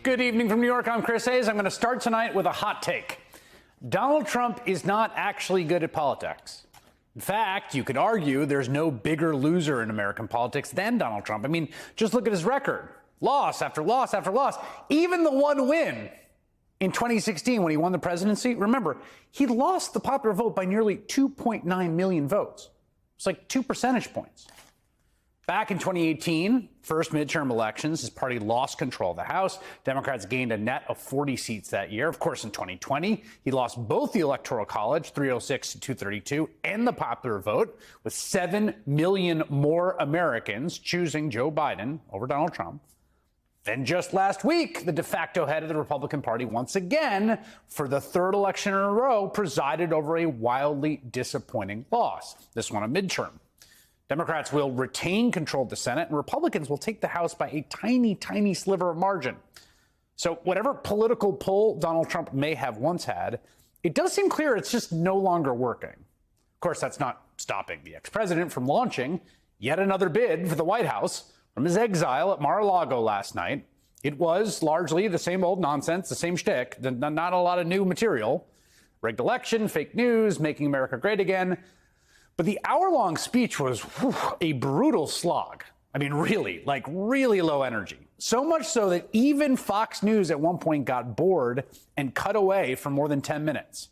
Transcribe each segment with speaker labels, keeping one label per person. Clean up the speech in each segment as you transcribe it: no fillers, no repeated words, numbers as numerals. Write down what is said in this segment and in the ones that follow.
Speaker 1: Good evening from New York. I'm Chris Hayes. I'm going to start tonight with a hot take. Donald Trump is not actually good at politics. In fact, you could argue there's no bigger loser in American politics than Donald Trump. I mean, just look at his record. Loss after loss after loss. Even the one win in 2016 when he won the presidency. Remember, he lost the popular vote by nearly 2.9 million votes. It's like 2 percentage points. Back in 2018, first midterm elections, his party lost control of the House. Democrats gained a net of 40 seats that year. Of course, in 2020, he lost both the Electoral College, 306 to 232, and the popular vote, with 7 million more Americans choosing Joe Biden over Donald Trump. Then just last week, the de facto head of the Republican Party once again, for the third election in a row, presided over a wildly disappointing loss, this one a midterm. Democrats will retain control of the Senate, and Republicans will take the House by a tiny, tiny sliver of margin. So whatever political pull Donald Trump may have once had, it does seem clear it's just no longer working. Of course, that's not stopping the ex-president from launching yet another bid for the White House from his exile at Mar-a-Lago last night. It was largely the same old nonsense, the same shtick, not a lot of new material. Rigged election, fake news, making America great again. But the hour-long speech was a brutal slog. I mean, really low energy. So much so that even Fox News at one point got bored and cut away for more than 10 minutes.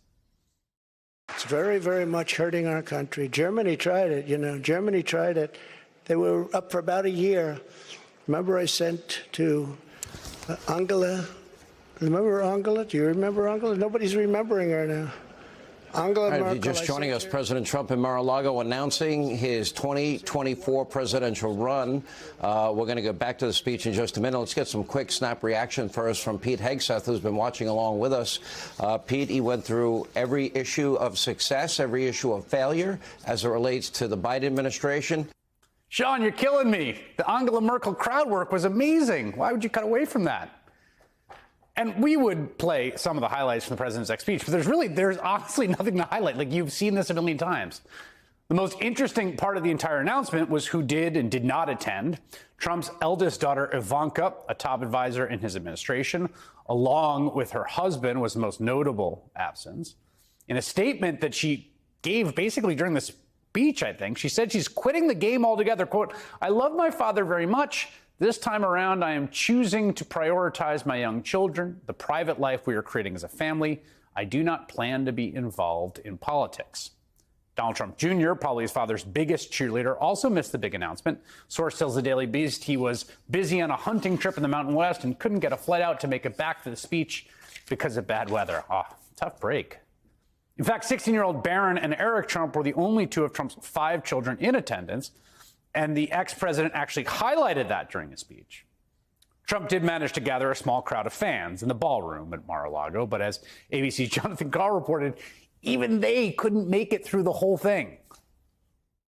Speaker 2: It's very, very much hurting our country. Germany tried it, Germany tried it. They were up for about a year. Remember I sent to Angela. Remember Angela? Do you remember Angela? Nobody's remembering her now. Angela Merkel.
Speaker 3: Right, just joining us, President Trump in Mar-a-Lago announcing his 2024 presidential run. We're going to go back to the speech in just a minute. Let's get some quick snap reaction first from Pete Hegseth, who's been watching along with us. Pete, he went through every issue of success, every issue of failure as it relates to the Biden administration.
Speaker 1: Sean, you're killing me. The Angela Merkel crowd work was amazing. Why would you cut away from that? And we would play some of the highlights from the president's next speech, but there's honestly nothing to highlight. Like, you've seen this a million times. The most interesting part of the entire announcement was who did and did not attend. Trump's eldest daughter, Ivanka, a top advisor in his administration, along with her husband, was the most notable absence. In a statement that she gave basically during the speech, I think, she said she's quitting the game altogether. Quote, "I love my father very much. This time around, I am choosing to prioritize my young children, the private life we are creating as a family. I do not plan to be involved in politics." Donald Trump Jr., probably his father's biggest cheerleader, also missed the big announcement. Source tells the Daily Beast he was busy on a hunting trip in the Mountain West and couldn't get a flight out to make it back for the speech because of bad weather. Tough break. In fact, 16-year-old Barron and Eric Trump were the only two of Trump's 5 children in attendance. And the ex-president actually highlighted that during his speech. Trump did manage to gather a small crowd of fans in the ballroom at Mar-a-Lago, but as ABC's Jonathan Carr reported, even they couldn't make it through the whole thing.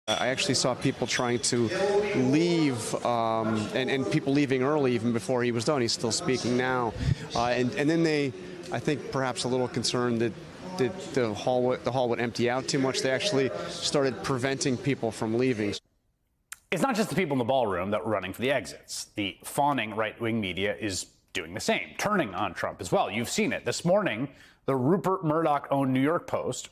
Speaker 4: I actually saw people trying to leave, and people leaving early even before he was done. He's still speaking now. And then they, I think, perhaps a little concerned that the hall would empty out too much. They actually started preventing people from leaving.
Speaker 1: It's not just the people in the ballroom that were running for the exits. The fawning right-wing media is doing the same, turning on Trump as well. You've seen it. This morning, the Rupert Murdoch-owned New York Post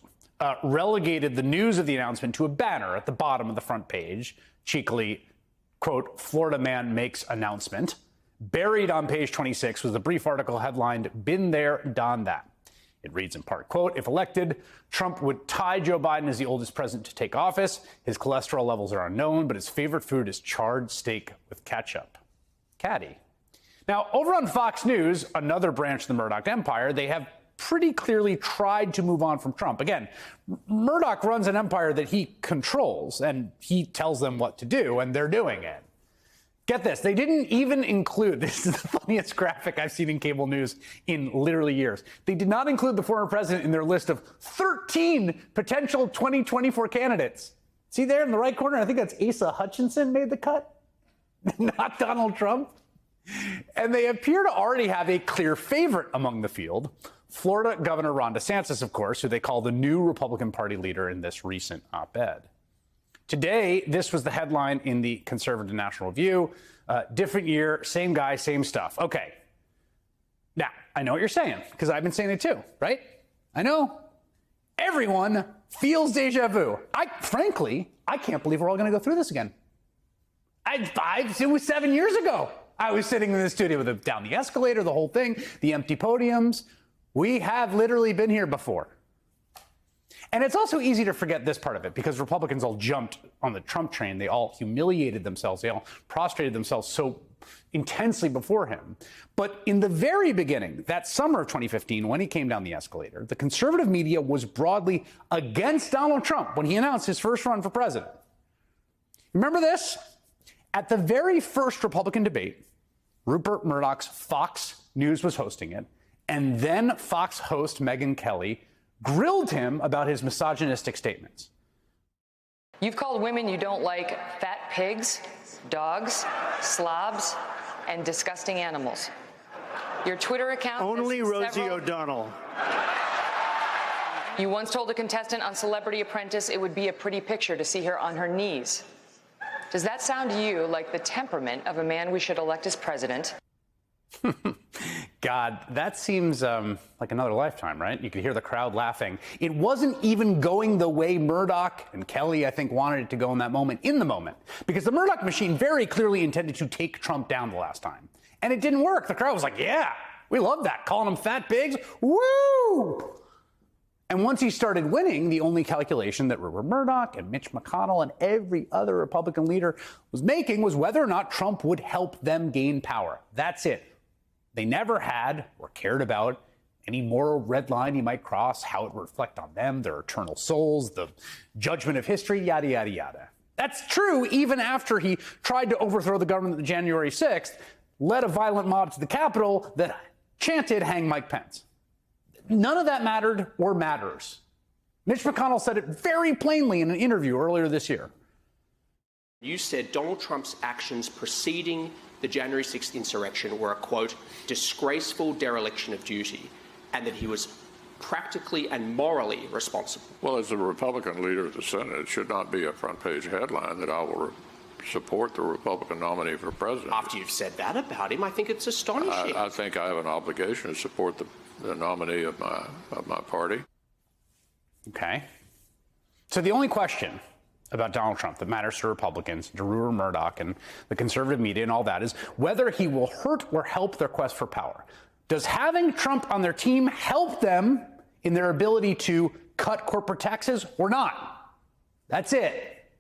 Speaker 1: relegated the news of the announcement to a banner at the bottom of the front page, cheekily, quote, "Florida man makes announcement." Buried on page 26 was a brief article headlined, "Been there, done that." It reads in part, quote, "If elected, Trump would tie Joe Biden as the oldest president to take office. His cholesterol levels are unknown, but his favorite food is charred steak with ketchup." Caddy. Now, over on Fox News, another branch of the Murdoch empire, they have pretty clearly tried to move on from Trump. Again, Murdoch runs an empire that he controls, and he tells them what to do, and they're doing it. Get this, they didn't even include, this is the funniest graphic I've seen in cable news in literally years. They did not include the former president in their list of 13 potential 2024 candidates. See there in the right corner? I think that's Asa Hutchinson made the cut, not Donald Trump. And they appear to already have a clear favorite among the field. Florida Governor Ron DeSantis, of course, who they call the new Republican Party leader in this recent op-ed. Today, this was the headline in the Conservative National Review. Different year, same guy, same stuff. Okay, I know what you're saying, because I've been saying it too, right? I know. Everyone feels deja vu. Frankly, I can't believe we're all going to go through this again. It was 7 years ago. I was sitting in the studio with them down the escalator, the whole thing, the empty podiums. We have literally been here before. And it's also easy to forget this part of it because Republicans all jumped on the Trump train. They all humiliated themselves. They all prostrated themselves so intensely before him. But in the very beginning, that summer of 2015, when he came down the escalator, the conservative media was broadly against Donald Trump when he announced his first run for president. Remember this? At the very first Republican debate, Rupert Murdoch's Fox News was hosting it, and then Fox host Megyn Kelly grilled him about his misogynistic statements.
Speaker 5: You've called women you don't like fat pigs, dogs, slobs, and disgusting animals. Your Twitter account...
Speaker 2: Only Rosie O'Donnell.
Speaker 5: You once told a contestant on Celebrity Apprentice it would be a pretty picture to see her on her knees. Does that sound to you like the temperament of a man we should elect as president?
Speaker 1: God, that seems like another lifetime, right? You could hear the crowd laughing. It wasn't even going the way Murdoch and Kelly, I think, wanted it to go in that moment, because the Murdoch machine very clearly intended to take Trump down the last time. And it didn't work. The crowd was like, yeah, we love that. Calling them fat pigs. Woo! And once he started winning, the only calculation that Rupert Murdoch and Mitch McConnell and every other Republican leader was making was whether or not Trump would help them gain power. That's it. They never had or cared about any moral red line he might cross, how it would reflect on them, their eternal souls, the judgment of history, yada, yada, yada. That's true even after he tried to overthrow the government on January 6th, led a violent mob to the Capitol that chanted, "Hang Mike Pence." None of that mattered or matters. Mitch McConnell said it very plainly in an interview earlier this year.
Speaker 6: You said Donald Trump's actions preceding the January 6th insurrection were a, quote, disgraceful dereliction of duty, and that he was practically and morally responsible.
Speaker 7: Well, as the Republican leader of the Senate, it should not be a front-page headline that I will support the Republican nominee for president.
Speaker 6: After you've said that about him, I think it's astonishing.
Speaker 7: I think I have an obligation to support the nominee of my party.
Speaker 1: Okay. So the only question about Donald Trump that matters to Republicans, to Rupert Murdoch and the conservative media and all that is whether he will hurt or help their quest for power. Does having Trump on their team help them in their ability to cut corporate taxes or not? That's it.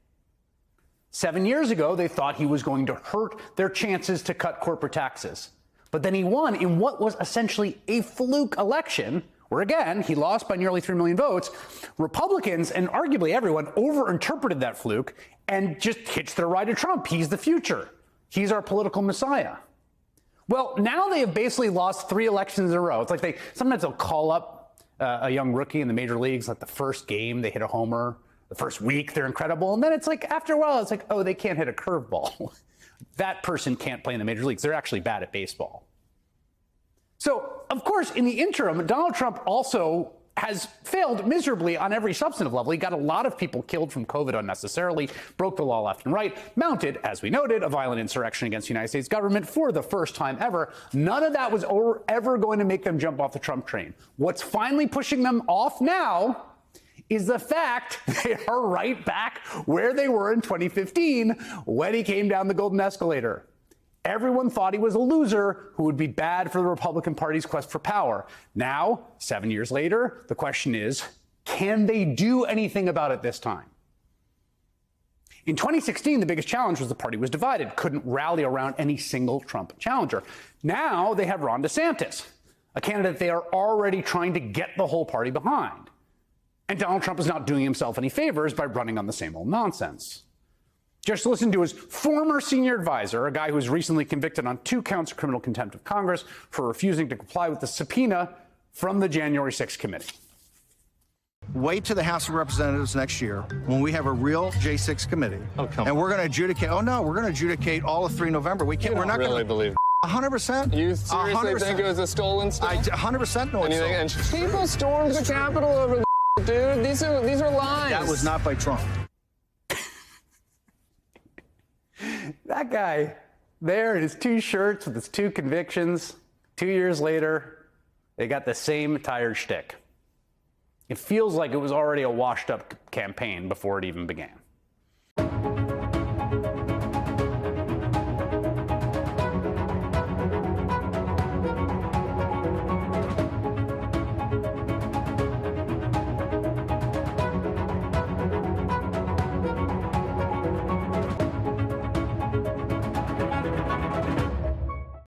Speaker 1: 7 years ago, they thought he was going to hurt their chances to cut corporate taxes. But then he won in what was essentially a fluke election, where again, he lost by nearly 3 million votes. Republicans, and arguably everyone, overinterpreted that fluke and just hitched their ride to Trump. He's the future. He's our political messiah. Well, now they have basically lost 3 elections in a row. It's like sometimes they'll call up a young rookie in the major leagues, like the first game, they hit a homer. The first week, they're incredible. And then it's like, after a while, it's like, oh, they can't hit a curveball. That person can't play in the major leagues. They're actually bad at baseball. So, of course, in the interim, Donald Trump also has failed miserably on every substantive level. He got a lot of people killed from COVID unnecessarily, broke the law left and right, mounted, as we noted, a violent insurrection against the United States government for the first time ever. None of that was ever going to make them jump off the Trump train. What's finally pushing them off now is the fact they are right back where they were in 2015 when he came down the golden escalator. Everyone thought he was a loser who would be bad for the Republican Party's quest for power. Now, 7 years later, the question is, can they do anything about it this time? In 2016, the biggest challenge was the party was divided, couldn't rally around any single Trump challenger. Now they have Ron DeSantis, a candidate they are already trying to get the whole party behind. And Donald Trump is not doing himself any favors by running on the same old nonsense. Just listen to his former senior advisor, a guy who was recently convicted on 2 counts of criminal contempt of Congress for refusing to comply with the subpoena from the January 6th committee.
Speaker 8: Wait to the House of Representatives next year when we have a real J6 committee. And we're going to adjudicate. Oh, no, we're going to adjudicate all of 3 November. We can't. We're not
Speaker 9: really
Speaker 8: going to believe 100%.
Speaker 9: You seriously
Speaker 8: 100%.
Speaker 9: think it was a stolen stuff?
Speaker 8: I 100% know it's stolen.
Speaker 9: People stormed the Capitol over dude. These are lies.
Speaker 8: That was not by Trump.
Speaker 1: That guy there in his 2 shirts with his 2 convictions, 2 years later, They got the same tired shtick. It feels like it was already a washed-up campaign before it even began.